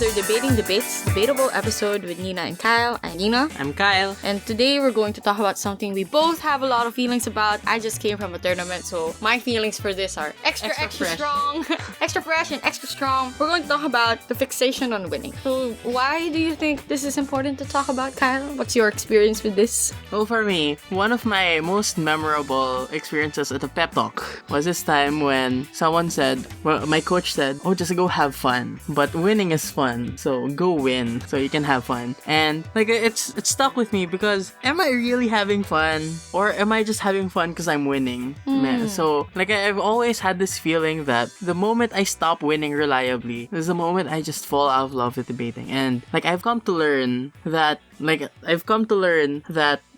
another Debating Debates debatable episode with Nina and Kyle. I'm Nina. I'm Kyle. And today we're going to talk about something we both have a lot of feelings about. I just came from a tournament, so my feelings for this are extra fresh. strong, extra fresh and extra strong. We're going to talk about the fixation on winning. So why do you think this is important to talk about, Kyle? What's your experience with this? Well, for me, one of my most memorable experiences at a pep talk was this time when someone said, well, my coach said, oh, just go have fun. But winning is fun, so go win so you can have fun. And like it's stuck with me because am I really having fun or am I just having fun because I'm winning? Man, so like I've always had this feeling that the moment I stop winning reliably is the moment I just fall out of love with debating. And like I've come to learn that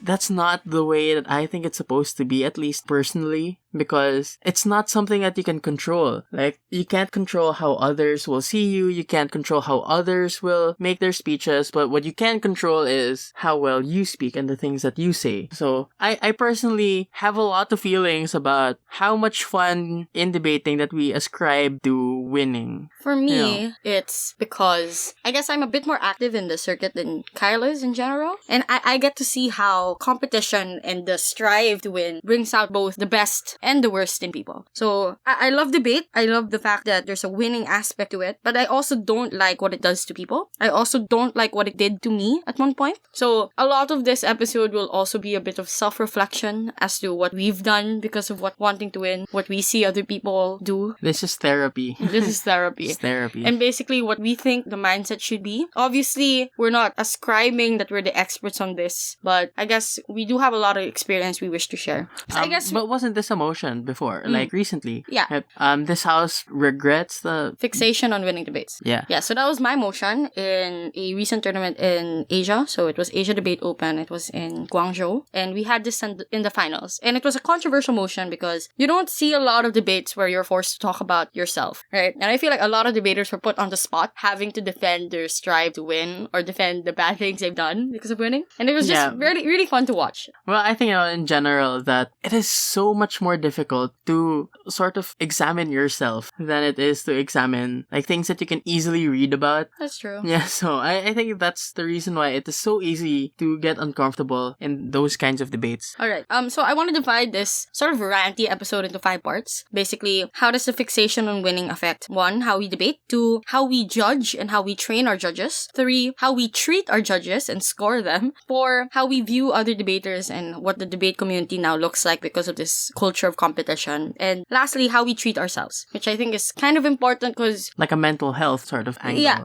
that's not the way that I think it's supposed to be, at least personally, because it's not something that you can control. Like, you can't control how others will see you, you can't control how others will make their speeches, but what you can control is how well you speak and the things that you say. So, I personally have a lot of feelings about how much fun in debating that we ascribe to winning. For me, it's because I guess I'm a bit more active in the circuit than Kyle is in general. And I get to see how competition and the strive to win brings out both the best and the worst in people. So I love debate. I love the fact that there's a winning aspect to it. But I also don't like what it does to people. I also don't like what it did to me at one point. So a lot of this episode will also be a bit of self-reflection as to what we've done because of wanting to win, what we see other people do. This is therapy. This is therapy. It's therapy. And basically what we think the mindset should be. Obviously, we're not ascribing that we're the experts on this, but I guess we do have a lot of experience we wish to share. So I guess but wasn't this a motion before? Like recently? Yeah. This house regrets the fixation on winning debates. Yeah. Yeah, so that was my motion in a recent tournament in Asia. So it was Asia Debate Open. It was in Guangzhou. And we had this in the finals. And it was a controversial motion because you don't see a lot of debates where you're forced to talk about yourself, right? And I feel like a lot of debaters were put on the spot having to defend their strive to win or defend the bad things they've done because of winning. And it was just really, really fun to watch. Well, I think, in general, that it is so much more difficult to sort of examine yourself than it is to examine, like, things that you can easily read about. That's true. Yeah, so I think that's the reason why it is so easy to get uncomfortable in those kinds of debates. Alright, so I want to divide this sort of ranty episode into 5 parts. Basically, how does the fixation on winning affect 1, how we debate, 2, how we judge and how we train our judges, 3, how we treat our judges and score them, 4, how we view other debaters and what the debate community now looks like because of this culture of competition, and lastly, how we treat ourselves, which I think is kind of important because like a mental health sort of angle. Yeah,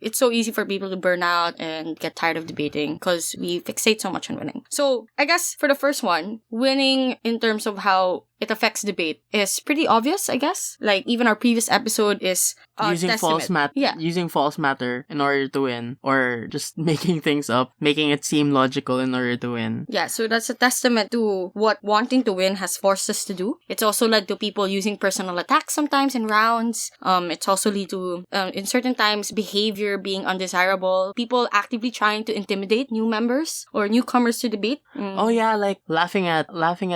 it's so easy for people to burn out and get tired of debating because we fixate so much on winning. So I guess for the first one, winning in terms of how it affects debate is pretty obvious, I guess. Like, even our previous episode is using false matter in order to win, or just making things up, making it seem logical in order to win. Yeah, so that's a testament to what wanting to win has forced us to do. It's also led to people using personal attacks sometimes in rounds. It's also led to, in certain times, behavior being undesirable. People actively trying to intimidate new members or newcomers to debate. Oh yeah, like laughing at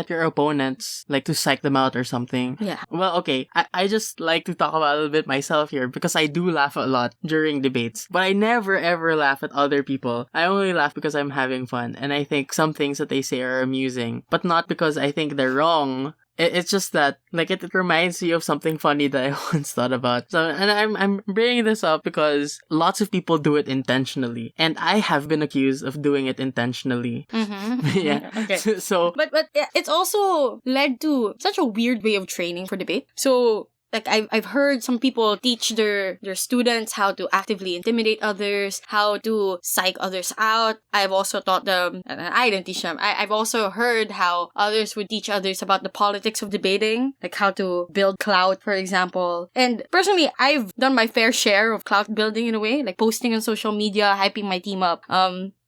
your opponents, like to psych them out or something. Yeah. Well, okay, I just like to talk about a little bit myself here because I do laugh a lot during debates, but I never ever laugh at other people. I only laugh because I'm having fun, and I think some things that they say are amusing, but not because I think they're wrong. It's just that, like, it reminds me of something funny that I once thought about. So, and I'm bringing this up because lots of people do it intentionally, and I have been accused of doing it intentionally. Mm-hmm. Yeah. Okay. So, but it's also led to such a weird way of training for debate. So, like, I've heard some people teach their students how to actively intimidate others, how to psych others out. I've also taught them, and I didn't teach them. I've also heard how others would teach others about the politics of debating, like how to build clout, for example. And personally, I've done my fair share of clout building in a way, like posting on social media, hyping my team up.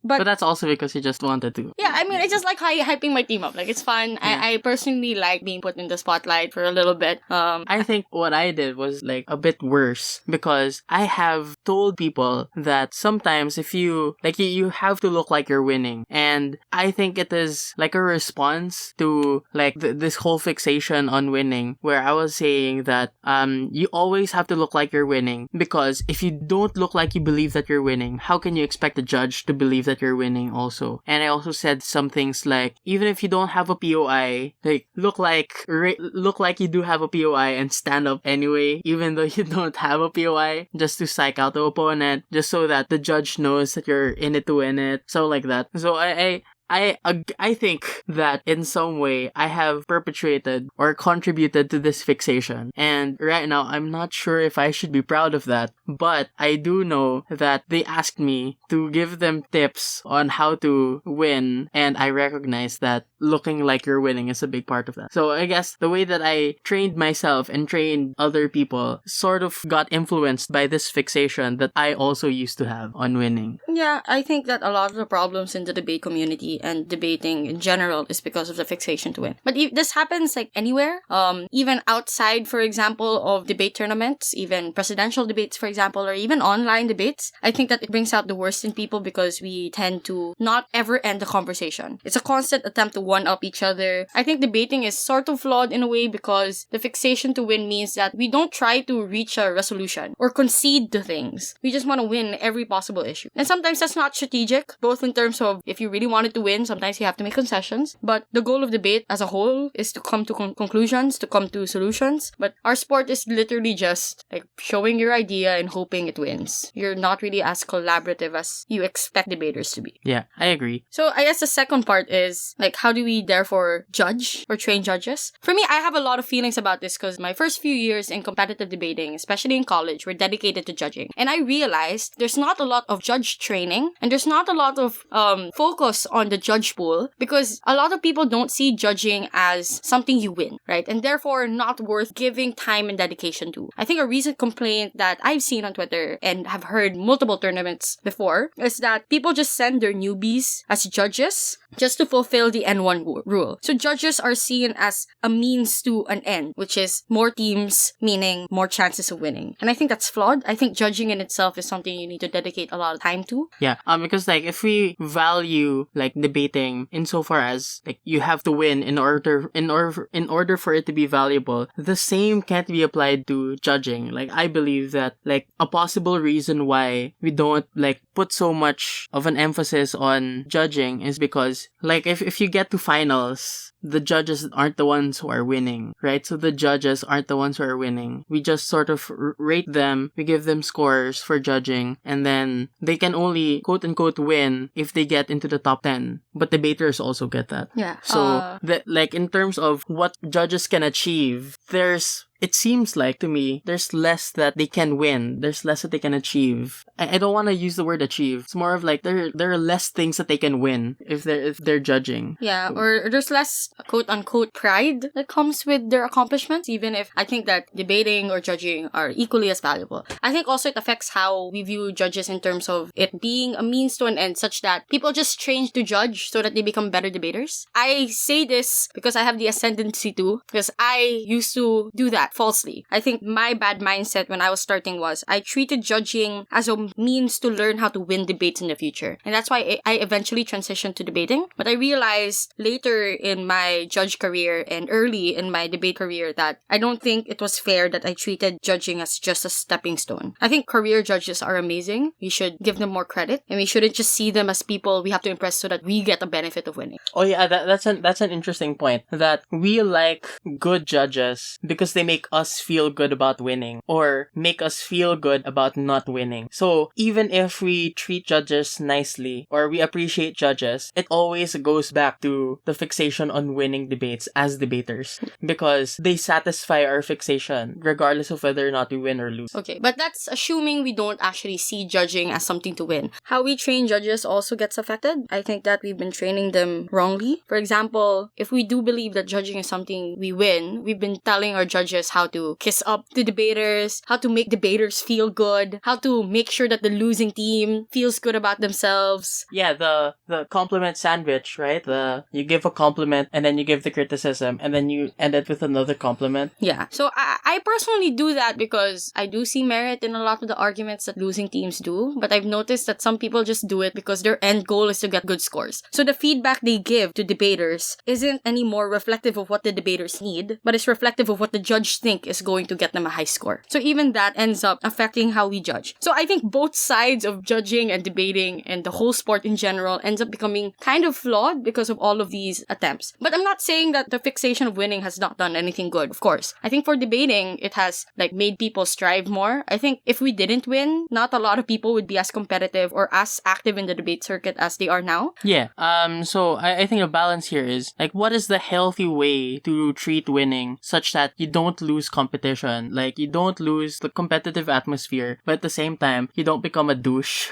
But that's also because you just wanted to. Yeah, I mean, I just like hyping my team up. Like, it's fun. Yeah. I personally like being put in the spotlight for a little bit. I think what I did was like a bit worse because I have told people that sometimes if you like you have to look like you're winning, and I think it is like a response to like this whole fixation on winning, where I was saying that you always have to look like you're winning, because if you don't look like you believe that you're winning, how can you expect the judge to believe that you're winning also? And I also said some things like, even if you don't have a POI, like look like you do have a POI and stand up anyway, even though you don't have a POI, just to psych out the opponent, just so that the judge knows that you're in it to win it, so like that. So I think that in some way I have perpetuated or contributed to this fixation. And right now, I'm not sure if I should be proud of that. But I do know that they asked me to give them tips on how to win. And I recognize that looking like you're winning is a big part of that. So I guess the way that I trained myself and trained other people sort of got influenced by this fixation that I also used to have on winning. Yeah, I think that a lot of the problems in the debate community and debating in general is because of the fixation to win. But this happens like anywhere, even outside, for example, of debate tournaments, even presidential debates, for example, or even online debates. I think that it brings out the worst in people because we tend to not ever end the conversation. It's a constant attempt to one-up each other. I think debating is sort of flawed in a way because the fixation to win means that we don't try to reach a resolution or concede to things. We just want to win every possible issue. And sometimes that's not strategic, both in terms of if you really wanted to win, sometimes you have to make concessions. But the goal of debate as a whole is to come to conclusions, to come to solutions. But our sport is literally just like showing your idea and hoping it wins. You're not really as collaborative as you expect debaters to be. Yeah, I agree. So I guess the second part is like, how do we therefore judge or train judges? For me, I have a lot of feelings about this because my first few years in competitive debating, especially in college, were dedicated to judging. And I realized there's not a lot of judge training and there's not a lot of focus on the judge pool because a lot of people don't see judging as something you win, right? And therefore not worth giving time and dedication to. I think a recent complaint that I've seen on Twitter and have heard multiple tournaments before is that people just send their newbies as judges just to fulfill the N1 rule. So judges are seen as a means to an end, which is more teams, meaning more chances of winning. And I think that's flawed. I think judging in itself is something you need to dedicate a lot of time to. Yeah, because like if we value like debating insofar as like you have to win in order for it to be valuable, the same can't be applied to judging. Like I believe that like a possible reason why we don't like put so much of an emphasis on judging is because like if you get to finals, the judges aren't the ones who are winning, right? So the judges aren't the ones who are winning. We just sort of rate them, we give them scores for judging, and then they can only quote-unquote win if they get into the top 10. But debaters also get that. Yeah. So, like in terms of what judges can achieve, it seems like to me, there's less that they can win. There's less that they can achieve. I don't want to use the word achieve. It's more of like there are less things that they can win if they're judging. Yeah, or there's less quote unquote pride that comes with their accomplishments, even if I think that debating or judging are equally as valuable. I think also it affects how we view judges in terms of it being a means to an end, such that people just train to judge so that they become better debaters. I say this because I have the ascendancy to, because I used to do that falsely. I think my bad mindset when I was starting was I treated judging as a means to learn how to win debates in the future. And that's why I eventually transitioned to debating. But I realized later in my judge career and early in my debate career that I don't think it was fair that I treated judging as just a stepping stone. I think career judges are amazing. We should give them more credit and we shouldn't just see them as people we have to impress so that we get the benefit of winning. Oh yeah, that's an interesting point. That we like good judges because they make us feel good about winning or make us feel good about not winning. So even if we treat judges nicely or we appreciate judges, it always goes back to the fixation on winning debates as debaters because they satisfy our fixation regardless of whether or not we win or lose. Okay, but that's assuming we don't actually see judging as something to win. How we train judges also gets affected. I think that we've been training them wrongly. For example, if we do believe that judging is something we win, we've been telling our judges how to kiss up the debaters, how to make debaters feel good, how to make sure sure that the losing team feels good about themselves. Yeah, the compliment sandwich, right? You give a compliment and then you give the criticism and then you end it with another compliment. Yeah. So I personally do that because I do see merit in a lot of the arguments that losing teams do, but I've noticed that some people just do it because their end goal is to get good scores. So the feedback they give to debaters isn't any more reflective of what the debaters need, but it's reflective of what the judge think is going to get them a high score. So even that ends up affecting how we judge. So I think both sides of judging and debating and the whole sport in general ends up becoming kind of flawed because of all of these attempts. But I'm not saying that the fixation of winning has not done anything good, of course. I think for debating, it has made people strive more. I think if we didn't win, not a lot of people would be as competitive or as active in the debate circuit as they are now. Yeah. So I think a balance here is what is the healthy way to treat winning such that you don't lose competition, you don't lose the competitive atmosphere, but at the same time you don't become a douche,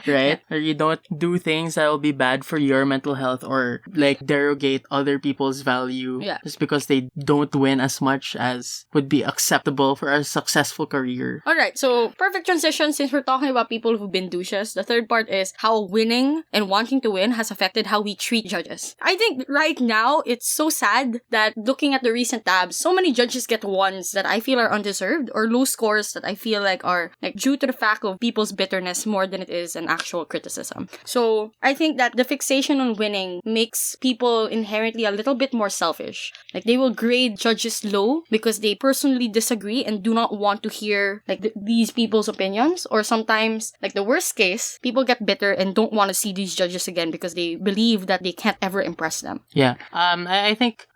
right? Or you don't do things that will be bad for your mental health or derogate other people's value just because they don't win as much as would be acceptable for a successful career. Alright, so perfect transition since we're talking about people who've been douches. The third part is how winning and wanting to win has affected how we treat judges. I think right now it's so sad that looking at the recent tabs, so many judges get ones that I feel are undeserved or low scores that I feel are due to the fact of people's bitterness more than it is an actual criticism. So I think that the fixation on winning makes people inherently a little bit more selfish. They will grade judges low because they personally disagree and do not want to hear these people's opinions, or sometimes the worst case, people get bitter and don't want to see these judges again because they believe that they can't ever impress them. Yeah. I think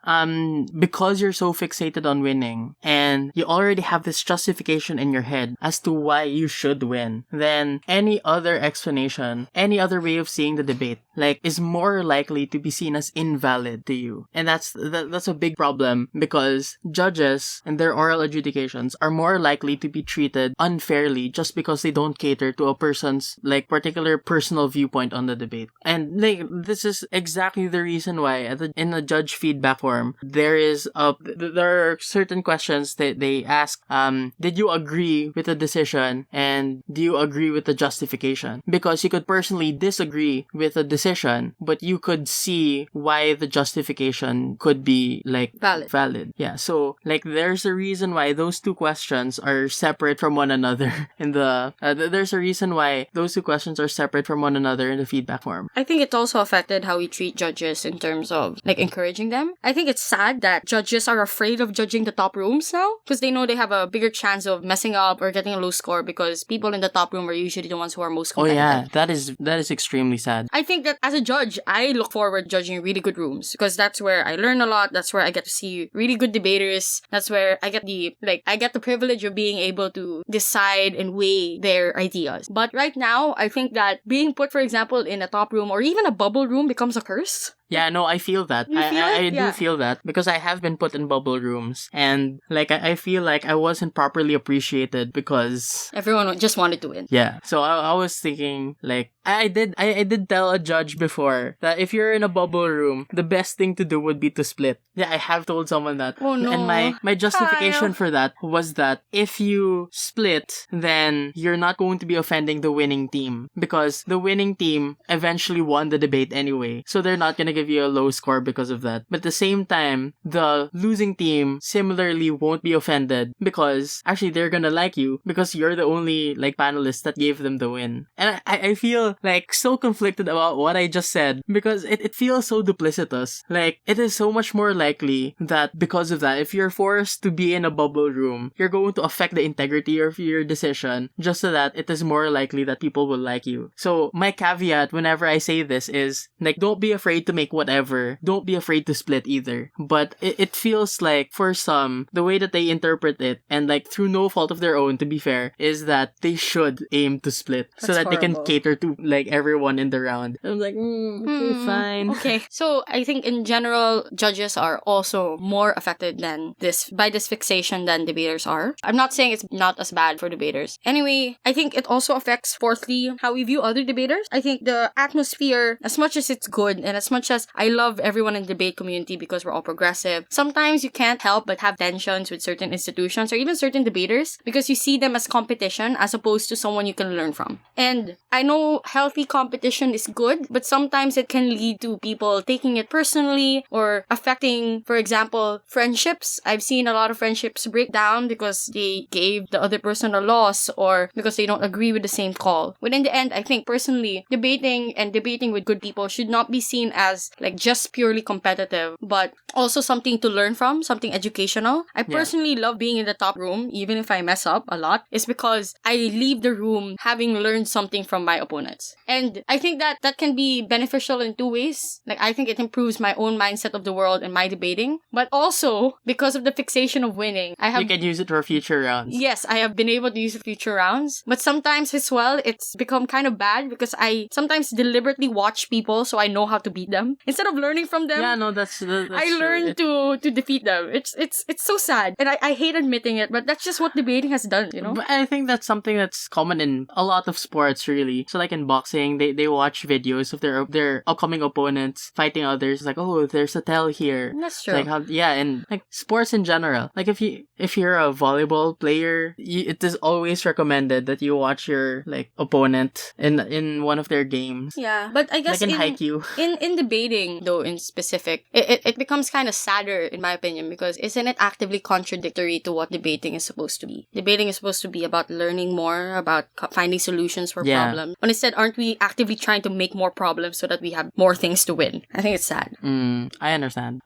because you're so fixated on winning and you already have this justification in your head as to why you should win, then any other explanation, any other way of seeing the debate, is more likely to be seen as invalid to you. And that's a big problem because judges and their oral adjudications are more likely to be treated unfairly just because they don't cater to a person's particular personal viewpoint on the debate. And this is exactly the reason why in the judge feedback form there are certain questions that they ask. Did you agree with the decision and do you agree with the justification? Because you could personally disagree with the decision, but you could see why the justification could be valid. Yeah. So there's a reason why those two questions are separate from one another in the there's a reason why those two questions are separate from one another in the feedback form. I think it also affected how we treat judges in terms of encouraging them. I think it's sad that judges are afraid of judging the top rooms now because they know they have a bigger chance of messing up or getting a low score because people in the top room are usually the ones who are most competitive. Oh yeah, that is extremely sad. I think that as a judge, I look forward to judging really good rooms because that's where I learn a lot. That's where I get to see really good debaters. That's where I get the privilege of being able to decide and weigh their ideas. But right now, I think that being put, for example, in a top room or even a bubble room becomes a curse. Yeah, no, I feel that. I do feel that because I have been put in bubble rooms and I feel like I wasn't properly appreciated because everyone just wanted to win. Yeah. So I was thinking I did tell a judge before that if you're in a bubble room, the best thing to do would be to split. Yeah, I have told someone that. Oh no. And my justification for that was that if you split, then you're not going to be offending the winning team because the winning team eventually won the debate anyway. So they're not going to give you a low score because of that. But at the same time, the losing team similarly won't be offended because actually they're going to like you because you're the only panelist that gave them the win. And I feel so conflicted about what I just said because it feels so duplicitous. It is so much more likely that because of that, if you're forced to be in a bubble room, you're going to affect the integrity of your decision just so that it is more likely that people will like you. So my caveat whenever I say this is don't be afraid to make whatever. Don't be afraid to split either. But it feels for some, the way that they interpret it and through no fault of their own, to be fair, is that they should aim to split so that they can cater to everyone in the round. I'm okay, fine. Okay, so I think in general, judges are also more affected by this fixation than debaters are. I'm not saying it's not as bad for debaters. Anyway, I think it also affects, fourthly, how we view other debaters. I think the atmosphere, as much as it's good and as much as I love everyone in the debate community because we're all progressive, sometimes you can't help but have tensions with certain institutions or even certain debaters because you see them as competition as opposed to someone you can learn from. And I know healthy competition is good, but sometimes it can lead to people taking it personally or affecting, for example, friendships. I've seen a lot of friendships break down because they gave the other person a loss or because they don't agree with the same call. But in the end, I think personally, debating with good people should not be seen as like just purely competitive, but also something to learn from, something educational. I personally love being in the top room, even if I mess up a lot, is because I leave the room having learned something from my opponents. And I think that can be beneficial in two ways. Like, I think it improves my own mindset of the world and my debating, but also because of the fixation of winning, you can use it for future rounds. Yes, I have been able to use it for future rounds, but sometimes as well, it's become kind of bad because I sometimes deliberately watch people so I know how to beat them instead of learning from them. Yeah, no, that's I learned to defeat them. It's so sad, and I hate admitting it, but that's just what debating has done, you know? But I think that's something that's common in a lot of sports, really. So like in boxing, they watch videos of their upcoming opponents fighting others. Like, oh, there's a tell here. That's true. Like and like sports in general. Like if you're a volleyball player, it is always recommended that you watch your like opponent in one of their games. Yeah, but I guess like in Haikyuu. in debating though in specific, it becomes kind of sadder in my opinion because isn't it actively contradictory to what debating is supposed to be? Debating is supposed to be about learning more, about finding solutions for problems. But instead, aren't we actively trying to make more problems so that we have more things to win? I think it's sad. I understand.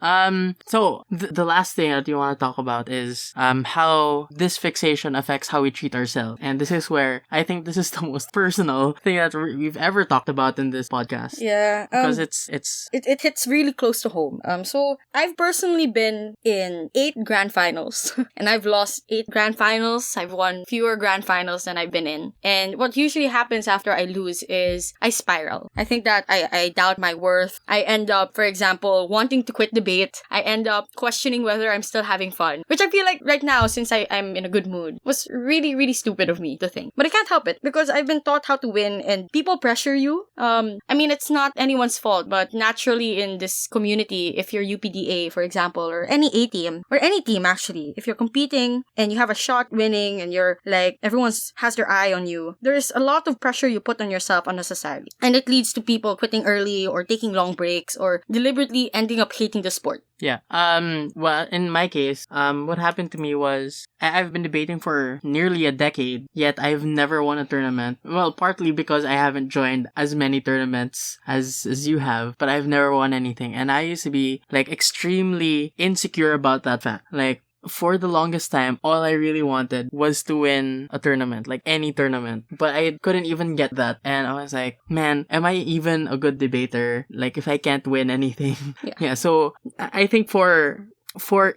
So the last thing that you want to talk about is how this fixation affects how we treat ourselves, and this is where I think this is the most personal thing that we've ever talked about in this podcast. Yeah, because it hits really close to home. So I've personally been in 8 grand finals, and I've lost 8 grand finals. I've won fewer grand finals than I've been in, and what usually happens after I lose is I spiral. I think that I doubt my worth. I end up, for example, wanting to quit debate. I end up questioning whether I'm still having fun, which I feel like right now, since I'm in a good mood, was really, really stupid of me to think. But I can't help it because I've been taught how to win and people pressure you. I mean, it's not anyone's fault, but naturally in this community, if you're UPDA, for example, or any A team, or any team actually, if you're competing and you have a shot winning and you're like, everyone has their eye on you, there's a lot of pressure you put on yourself unnecessarily. And it leads to people quitting early or taking long breaks or deliberately ending up hating the sport. Yeah. Well, in my case, what happened to me was I've been debating for nearly a decade, yet I've never won a tournament. Well, partly because I haven't joined as many tournaments as you have, but I've never won anything. And I used to be like extremely insecure about that fact. Like, for the longest time, all I really wanted was to win a tournament, like any tournament. But I couldn't even get that. And I was like, man, am I even a good debater? Like, if I can't win anything? Yeah, so I think for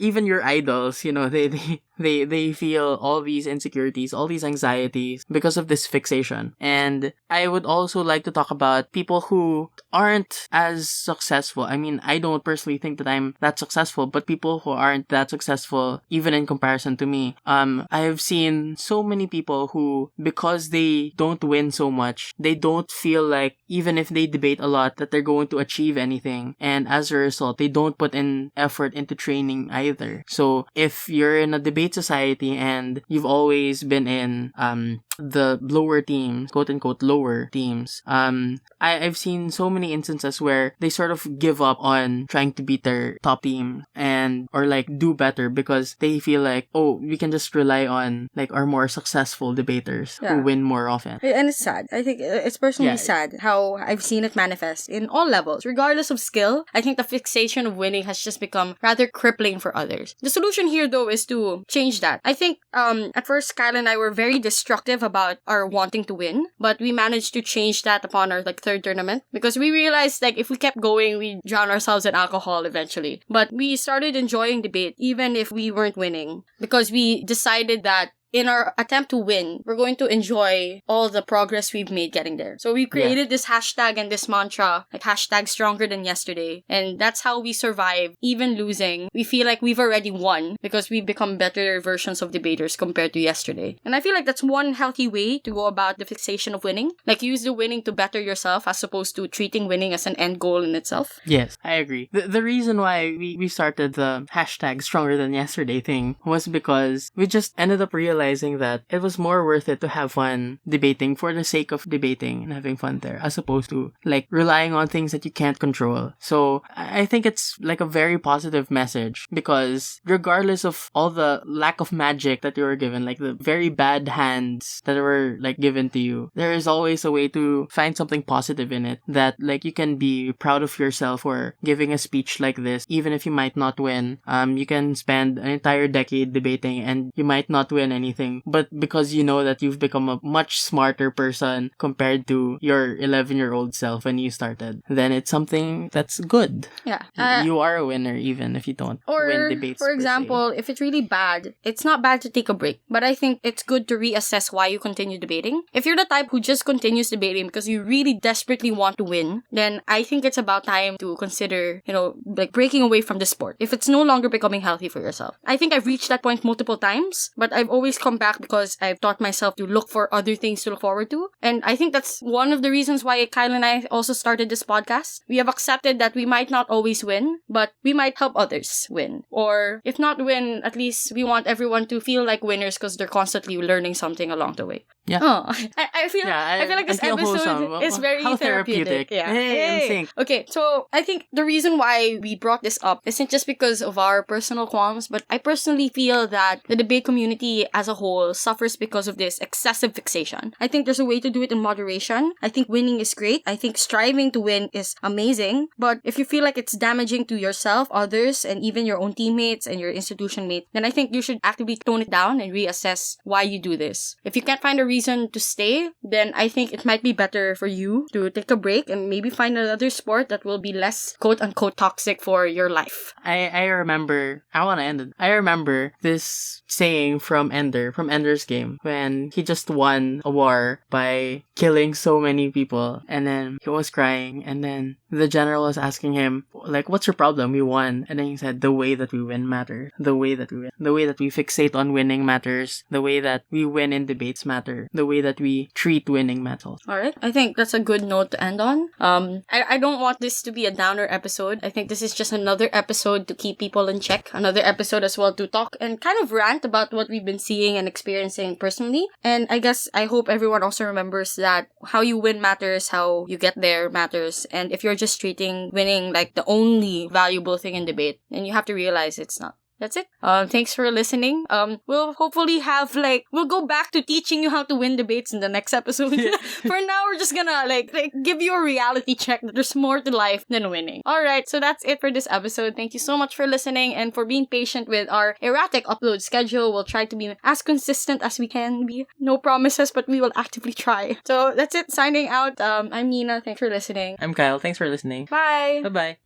even your idols, you know, they feel all these insecurities, all these anxieties because of this fixation. And I would also like to talk about people who aren't as successful. I mean, I don't personally think that I'm that successful, but people who aren't that successful, even in comparison to me, I have seen so many people who, because they don't win so much, they don't feel like, even if they debate a lot, that they're going to achieve anything. And as a result, they don't put in effort into training either. So if you're in a debate society and you've always been in the lower teams, quote unquote lower teams, I've seen so many instances where they sort of give up on trying to beat their top team or like do better because they feel like, oh, we can just rely on like our more successful debaters who win more often. And it's sad. I think it's personally sad how I've seen it manifest in all levels, regardless of skill. I think the fixation of winning has just become rather crippling for others. The solution here though is to change that. I think at first Kyle and I were very destructive about our wanting to win, but we managed to change that upon our like third tournament because we realized like if we kept going, we'd drown ourselves in alcohol eventually. But we started enjoying debate even if we weren't winning because we decided that in our attempt to win, we're going to enjoy all the progress we've made getting there. So we created this hashtag and this mantra, like hashtag stronger than yesterday. And that's how we survive, even losing. We feel like we've already won because we've become better versions of debaters compared to yesterday. And I feel like that's one healthy way to go about the fixation of winning. Like use the winning to better yourself as opposed to treating winning as an end goal in itself. Yes, I agree. The reason why we started the hashtag stronger than yesterday thing was because we just ended up realizing that it was more worth it to have fun debating for the sake of debating and having fun there, as opposed to like relying on things that you can't control. So I think it's like a very positive message, because regardless of all the lack of magic that you were given, like the very bad hands that were like given to you, there is always a way to find something positive in it, that like you can be proud of yourself for giving a speech like this. Even if you might not win, you can spend an entire decade debating and you might not win anything, but because you know that you've become a much smarter person compared to your 11-year-old self when you started, then it's something that's good. Yeah. You are a winner even if you don't win debates. For example, if it's really bad, it's not bad to take a break, but I think it's good to reassess why you continue debating. If you're the type who just continues debating because you really desperately want to win, then I think it's about time to consider, like breaking away from the sport if it's no longer becoming healthy for yourself. I think I've reached that point multiple times, but I've always come back because I've taught myself to look for other things to look forward to. And I think that's one of the reasons why Kyle and I also started this podcast. We have accepted that we might not always win, but we might help others win. Or if not win, at least we want everyone to feel like winners because they're constantly learning something along the way. Yeah. Oh, I feel like this episode wholesome. is very How therapeutic. Yeah. Hey, in sync. Okay, so I think the reason why we brought this up isn't just because of our personal qualms, but I personally feel that the debate community as a whole suffers because of this excessive fixation. I think there's a way to do it in moderation. I think winning is great. I think striving to win is amazing. But if you feel like it's damaging to yourself, others, and even your own teammates and your institution mates, then I think you should actively tone it down and reassess why you do this. If you can't find a reason to stay, then I think it might be better for you to take a break and maybe find another sport that will be less quote-unquote toxic for your life. I remember, I want to end it. I remember this saying from Ender's game, when he just won a war by killing so many people, and then he was crying, and then the general was asking him, like, what's your problem? We won. And then he said, the way that we win matters. The way that we win. The way that we fixate on winning matters. The way that we win in debates matter. The way that we treat winning matters. Alright, I think that's a good note to end on. I don't want this to be a downer episode. I think this is just another episode to keep people in check. Another episode as well to talk and kind of rant about what we've been seeing and experiencing personally. And I hope everyone also remembers that how you win matters, how you get there matters. And if you're just treating winning like the only valuable thing in debate, then you have to realize it's not. That's it. Thanks for listening. We'll hopefully we'll go back to teaching you how to win debates in the next episode. Yeah. For now, we're just gonna like give you a reality check that there's more to life than winning. Alright, so that's it for this episode. Thank you so much for listening and for being patient with our erratic upload schedule. We'll try to be as consistent as we can be. No promises, but we will actively try. So that's it. Signing out. I'm Nina. Thanks for listening. I'm Kyle. Thanks for listening. Bye. Bye-bye.